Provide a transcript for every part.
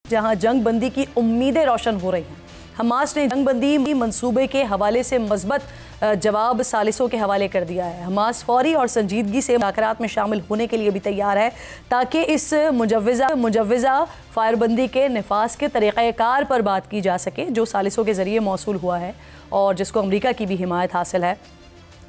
जहां जंग बंदी की उम्मीदें रोशन हो रही हैं। हमास ने जंग बंदी मंसूबे के हवाले से मज़बूत जवाब सालिसों के हवाले कर दिया है। हमास फौरी और संजीदगी से मुज़ाकरात में शामिल होने के लिए भी तैयार है ताकि इस मुजव्वज़ा फायरबंदी के नफाज के तरीक़ाकार पर बात की जा सके जो सालिसों के ज़रिए मौसूल हुआ है और जिसको अमरीका की भी हिमायत हासिल है।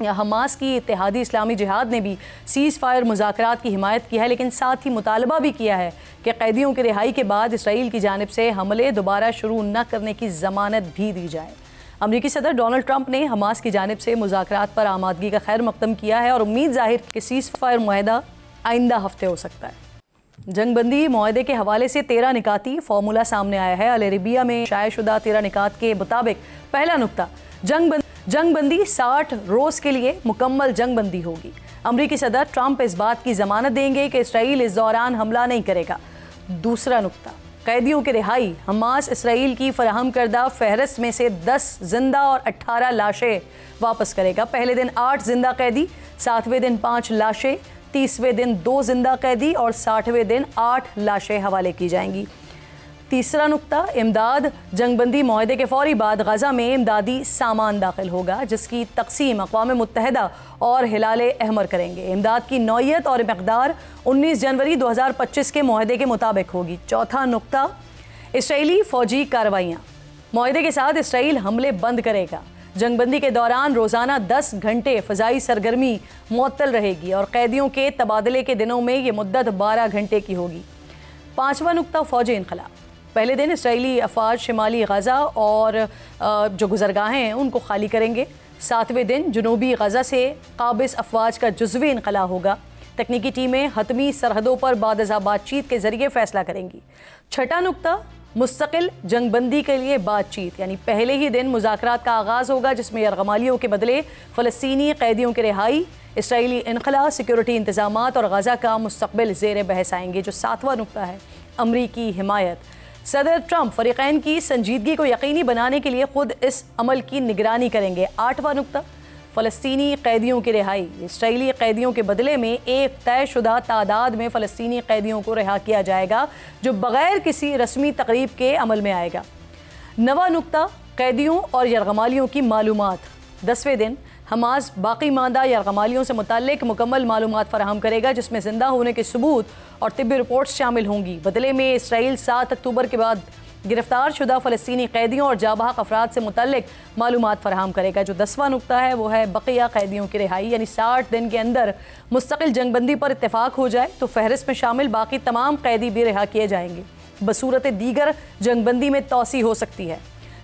हमास की इत्तेहादी इस्लामी जिहाद ने भी सीज़ फायर मुज़ाकरात की हिमायत की है, लेकिन साथ ही मुतालबा भी किया है कि कैदियों की रिहाई के बाद इसराइल की जानिब से हमले दोबारा शुरू न करने की ज़मानत भी दी जाए। अमरीकी सदर डोनाल्ड ट्रंप ने हमास की जानिब से मुज़ाकरात पर आमादगी का खैर मकदम किया है और उम्मीद ज़ाहिर कि सीज़ फायर मुआहदा आइंदा हफ्ते हो सकता है। जंग बंदी मुआहदे के हवाले से 13 निकाती फार्मूला सामने आया है। अल अरबिया में शायशुदा 13 निकात के मुताबिक पहला नुक्ता, जंग बंदी 60 रोज़ के लिए मुकम्मल जंग बंदी होगी। अमरीकी सदर ट्रंप इस बात की ज़मानत देंगे कि इसराइल इस दौरान हमला नहीं करेगा। दूसरा नुक्ता, कैदियों की रिहाई। हमास इसराइल की फराहम करदा फहरिस्त में से 10 जिंदा और 18 लाशें वापस करेगा। पहले दिन 8 जिंदा कैदी, 7वें दिन 5 लाशें, 30वें दिन 2 जिंदा कैदी और 60वें दिन 8 लाशें हवाले की जाएंगी। तीसरा नुक्ता, इमदाद। जंगबंदी मुआहदे के फौरी बाद गज़ा में इमदादी सामान दाखिल होगा जिसकी तकसीम अक़वाम मुत्तहिदा और हिलाल अहमर करेंगे। इमदाद की नौयत और मकदार 19 जनवरी 2025 के मुआहदे के मुताबिक होगी। चौथा नुक्ता, इसराइली फ़ौजी कार्रवाइयाँ। मुआहदे के साथ इसराइल हमले बंद करेगा। जंगबंदी के दौरान रोज़ाना 10 घंटे फ़ज़ाई सरगर्मी मुअत्तल रहेगी और कैदियों के तबादले के दिनों में ये मुद्दत 12 घंटे की होगी। पाँचवा नुक्ता, फ़ौजी इनक़लाब। पहले दिन इसराइली अफवाज शिमाली गज़ा और जो गुज़रगाहें हैं उनको खाली करेंगे। 7वें दिन जनूबी गज़ा से काबिज़ अफवाज का जुज़वी इनक़ला होगा। तकनीकी टीमें हतमी सरहदों पर बादज़ा बातचीत के ज़रिए फ़ैसला करेंगी। छठा नुक्ता, मुस्तकिल जंगबंदी के लिए बातचीत, यानी पहले ही दिन मुज़ाकरात का आगाज़ होगा जिसमें यरगमालियों के बदले फ़लस्तीनी कैदियों की रिहाई, इसराइली इनक़ला, सिक्योरिटी इंतज़ामात और गज़ा का मुस्तक़बिल ज़ेर बहस आएंगे। जो 7वां नुक्ता है, अमरीकी हिमायत। सदर ट्रंप फ़रीक़ैन की संजीदगी को यकीनी बनाने के लिए ख़ुद इस अमल की निगरानी करेंगे। 8वां नुक्ता, फ़लस्तीनी कैदियों की रिहाई। इसराइली कैदियों के बदले में एक तयशुदा तादाद में फ़लस्तीनी कैदियों को रिहा किया जाएगा जो बग़ैर किसी रस्मी तक़रीब के अमल में आएगा। 9वां नुक्ता, कैदियों और यरगमालियों की मालूमात। 10वें दिन हमास बाकी मादा यरगमालियों से मुताल्लिक़ मुकम्मल मालूमात फ़राहम करेगा जिसमें ज़िंदा होने के सबूत और तिब्बी रिपोर्ट्स शामिल होंगी। बदले में इसराइल 7 अक्टूबर के बाद गिरफ्तार शुदा फ़लस्तीनी कैदियों और जाबाहक अफराद से मुतल्लिक मालूमात फ़राहम करेगा। जो 10वां नुक्ता है वो है बक़िया कैदियों की रिहाई, यानी 60 दिन के अंदर मुस्तकिल जंगबंदी पर इत्तेफाक हो जाए तो फ़हरिस्त में शामिल बाकी तमाम कैदी भी रिहा किए जाएंगे। बसूरत दीगर जंगबंदी में तोसी हो सकती है।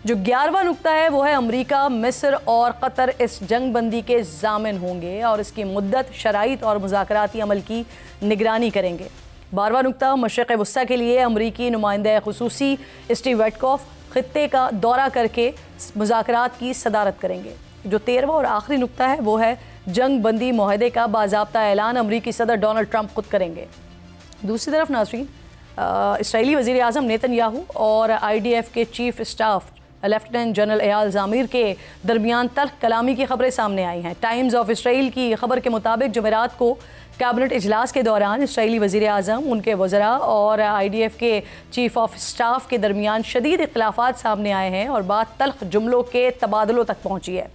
जो 11वां नुक्ता है वो है अमरीका, मिस्र और कतर इस जंगबंदी के ज़ामिन होंगे और इसकी मुद्दत, शराइत और मुज़ाकराती अमल की निगरानी करेंगे। 12वां नुक्ता, मशरिक़ वस्ता के लिए अमरीकी नुमाइंदा ख़ुसूसी स्टीव विटकॉफ़ ख़ित्ते का दौरा करके मुज़ाकरात की सदारत करेंगे। जो 13वां और आखिरी नुक्ता है वो है जंग बंदी मुआहदे का बाज़ाब्ता ऐलान अमरीकी सदर डोनाल्ड ट्रंप खुद करेंगे। दूसरी तरफ नाज़रीन, इसराइली वज़ीर आज़म नेतन्याहू और IDF के chief staff lieutenant general Eyal Zamir के दरमियान तल्ख़ कलामी की खबरें सामने आई हैं। टाइम्स ऑफ इसराइल की खबर के मुताबिक जुमेरात को कैबिनेट इजलास के दौरान इसराइली वज़ीर आज़म, उनके वज़रा और IDF के चीफ ऑफ स्टाफ के दरमियान शदीद इख्तिलाफ़ात सामने आए हैं और बात तल्ख़ जुमलों के तबादलों तक पहुँची है।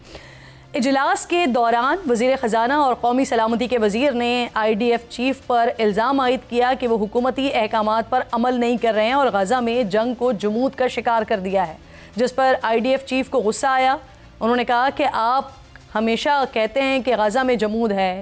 इजलास के दौरान वज़ीर ख़जाना और कौमी सलामती के वज़ीर ने IDF चीफ पर इल्ज़ाम आयद किया कि वो हुकूमती अहकामात पर अमल नहीं कर रहे हैं और गज़ा में जंग को जमूद का शिकार कर दिया है, जिस पर IDF चीफ को गुस्सा आया। उन्होंने कहा कि आप हमेशा कहते हैं कि गज़ा में जमूद है,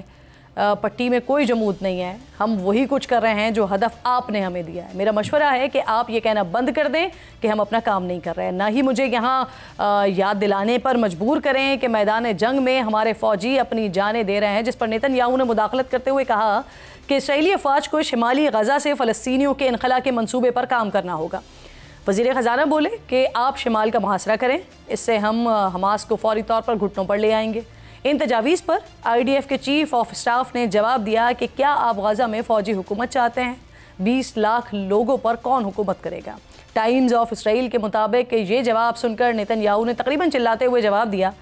पट्टी में कोई जमूद नहीं है, हम वही कुछ कर रहे हैं जो हदफ आपने हमें दिया है। मेरा मशवरा है कि आप ये कहना बंद कर दें कि हम अपना काम नहीं कर रहे हैं, ना ही मुझे यहाँ याद दिलाने पर मजबूर करें कि मैदान जंग में हमारे फ़ौजी अपनी जानें दे रहे हैं। जिस पर नेतन्याहू ने मुदाखलत करते हुए कहा कि इसराइली अफवाज को शिमाली गज़ा से फ़लस्तीनियों के इनख़ला के मंसूबे पर काम करना होगा। वज़ीर ख़जाना बोले कि आप शिमाल का मुहासरा करें, इससे हम हमास को फ़ौरी तौर पर घुटनों पर ले आएंगे। इन तजावीज़ पर IDF के चीफ ऑफ स्टाफ ने जवाब दिया कि क्या आप गज़ा में फ़ौजी हुकूमत चाहते हैं? 20 लाख लोगों पर कौन हुकूमत करेगा? टाइम्स ऑफ इसराइल के मुताबिक ये जवाब सुनकर नेतन्याहू ने तकरीबन चिल्लाते हुए जवाब दिया,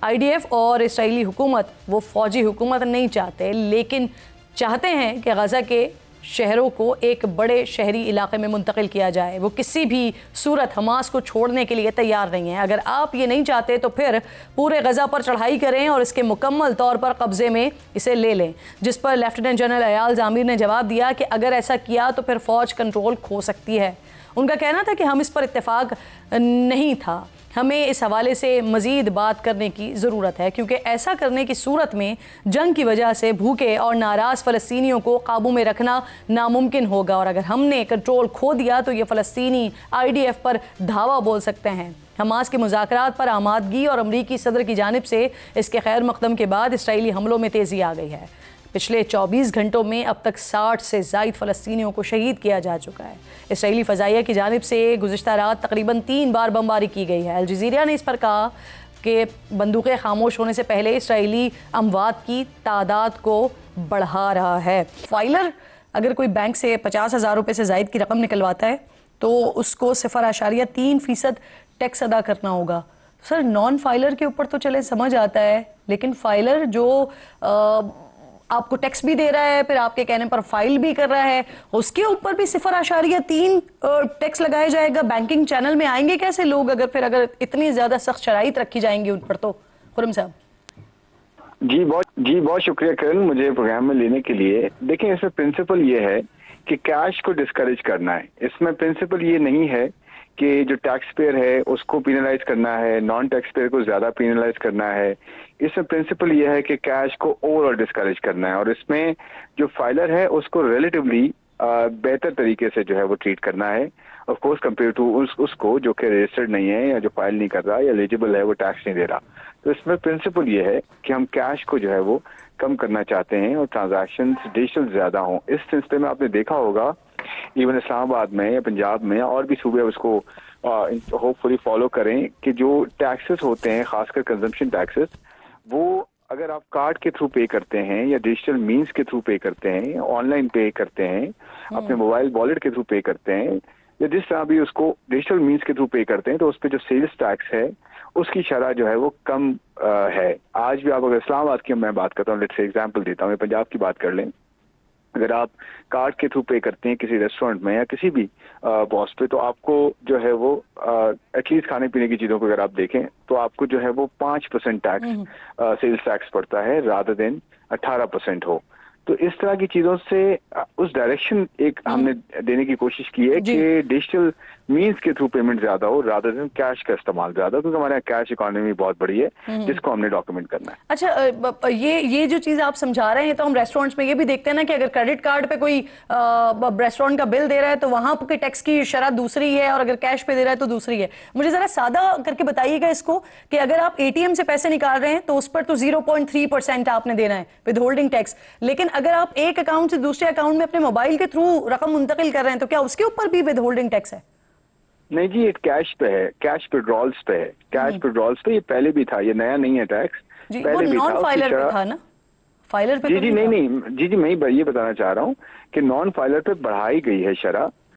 IDF और इसराइली हुकूमत वो फ़ौजी हुकूमत नहीं चाहते, लेकिन चाहते हैं कि गज़ा के शहरों को एक बड़े शहरी इलाके में मुंतकिल किया जाए। वो किसी भी सूरत हमास को छोड़ने के लिए तैयार नहीं है। अगर आप ये नहीं चाहते तो फिर पूरे गजा पर चढ़ाई करें और इसके मुकम्मल तौर पर कब्जे में इसे ले लें। जिस पर लेफ्टिनेंट जनरल अयाल ज़ामिर ने जवाब दिया कि अगर ऐसा किया तो फिर फ़ौज कंट्रोल खो सकती है। उनका कहना था कि हम इस पर इत्तेफाक नहीं था, हमें इस हवाले से मज़ीद बात करने की ज़रूरत है, क्योंकि ऐसा करने की सूरत में जंग की वजह से भूखे और नाराज़ फ़लस्तीनियों को काबू में रखना नामुमकिन होगा, और अगर हमने कंट्रोल खो दिया तो ये फ़लस्तीनी IDF पर धावा बोल सकते हैं। हमास के मुज़ाकरात पर आमादगी और अमरीकी सदर की जानिब से इसके खैर मकदम के बाद इसराइली हमलों में तेज़ी आ गई है। पिछले 24 घंटों में अब तक 60 से ज़ायद फ़लस्तीनियों को शहीद किया जा चुका है। इसराइली फ़ज़ाइया की जानिब से गुज़िश्ता रात तकरीबन 3 बार बमबारी की गई है। अल जज़ीरा ने इस पर कहा कि बंदूकें खामोश होने से पहले इसराइली अमवात की तादाद को बढ़ा रहा है। फाइलर अगर कोई बैंक से 50,000 रुपये से ज़ायद की रकम निकलवाता है तो उसको 0.3% टैक्स अदा करना होगा। सर, नॉन फाइलर के ऊपर तो चले समझ आता है, लेकिन फाइलर जो आपको टैक्स भी दे रहा है, फिर आपके कहने पर फाइल भी कर रहा है, उसके ऊपर भी 0.3 टैक्स लगाया जाएगा। बैंकिंग चैनल में आएंगे कैसे लोग अगर इतनी ज्यादा सख्त शराइत रखी जाएंगी उन पर? तो खुरम साहब जी बहुत शुक्रिया करण, मुझे प्रोग्राम में लेने के लिए। देखें, इसमें प्रिंसिपल ये है कि कैश को डिस्करेज करना है। इसमें प्रिंसिपल ये नहीं है कि जो टैक्स पेयर है उसको पीनलाइज करना है, नॉन टैक्स पेयर को ज्यादा पीनलाइज करना है। इसमें प्रिंसिपल ये है कि कैश को ओवरऑल डिस्करेज करना है, और इसमें जो फाइलर है उसको रिलेटिवली बेहतर तरीके से जो है वो ट्रीट करना है, ऑफ कोर्स कंपेयर टू उसको जो कि रजिस्टर्ड नहीं है या जो फाइल नहीं कर रहा या एलिजिबल है, वो टैक्स नहीं दे रहा। तो इसमें प्रिंसिपल ये है कि हम कैश को जो है वो कम करना चाहते हैं और ट्रांजैक्शन डिजिटल ज्यादा हों। इस सिलसिले में आपने देखा होगा इवन इस्लामाबाद में या पंजाब में और भी सूबे उसको होपफुली फॉलो करें कि जो टैक्सेस होते हैं, खासकर कंजम्पशन टैक्सेस, वो अगर आप कार्ड के थ्रू पे करते हैं या डिजिटल मीन्स के थ्रू पे करते हैं, ऑनलाइन पे करते हैं, अपने मोबाइल वॉलेट के थ्रू पे करते हैं, या जिस तरह भी उसको डिजिटल मीन्स के थ्रू पे करते हैं, तो उस पर जो सेल्स टैक्स है उसकी शरह जो है वो कम है। आज भी आप अगर इस्लामाबाद की मैं बात करता हूँ, लेट्स से एग्जांपल देता हूँ, मैं पंजाब की बात कर लें, अगर आप कार्ड के थ्रू पे करते हैं किसी रेस्टोरेंट में या किसी भी बॉस पे, तो आपको जो है वो एटलीस्ट खाने पीने की चीज़ों को अगर आप देखें तो आपको जो है वो 5% टैक्स सेल्स टैक्स पड़ता है, रादर देन 18% हो। तो इस तरह की चीज़ों से उस डायरेक्शन एक हमने देने की कोशिश की है कि डिजिटल मीन्स के थ्रू पेमेंट ज्यादा हो रादर देन कैश का इस्तेमाल ज्यादा, क्योंकि हमारे यहाँ कैश इकोनॉमी बहुत बड़ी है जिसको हमने डॉक्यूमेंट करना है। अच्छा, ये जो चीज आप समझा रहे हैं, तो हम रेस्टोरेंट्स में ये भी देखते हैं ना कि अगर क्रेडिट कार्ड पे कोई रेस्टोरेंट का बिल दे रहा है तो वहां के टैक्स की शरह दूसरी है, और अगर कैश पे दे रहा है तो दूसरी है। मुझे जरा सादा करके बताइएगा इसको कि अगर आप ATM से पैसे निकाल रहे हैं तो उस पर तो 0.3% आपने देना है विद होल्डिंग टैक्स, लेकिन अगर आप एक अकाउंट से दूसरे अकाउंट में अपने मोबाइल के थ्रू रकम मुंतकिल कर रहे हैं तो क्या उसके ऊपर भी विद होल्डिंग टैक्स है? नहीं जी, ये कैश पे है, कैश विड्रॉल्स पे है। कैश विड्रॉल्स पे ये पहले भी था, ये नया नहीं है टैक्स, पहले भी नॉन फाइलर पे था ना, फाइलर पे जी मैं ये बताना चाह रहा हूँ कि नॉन फाइलर पे बढ़ाई गई है शरह,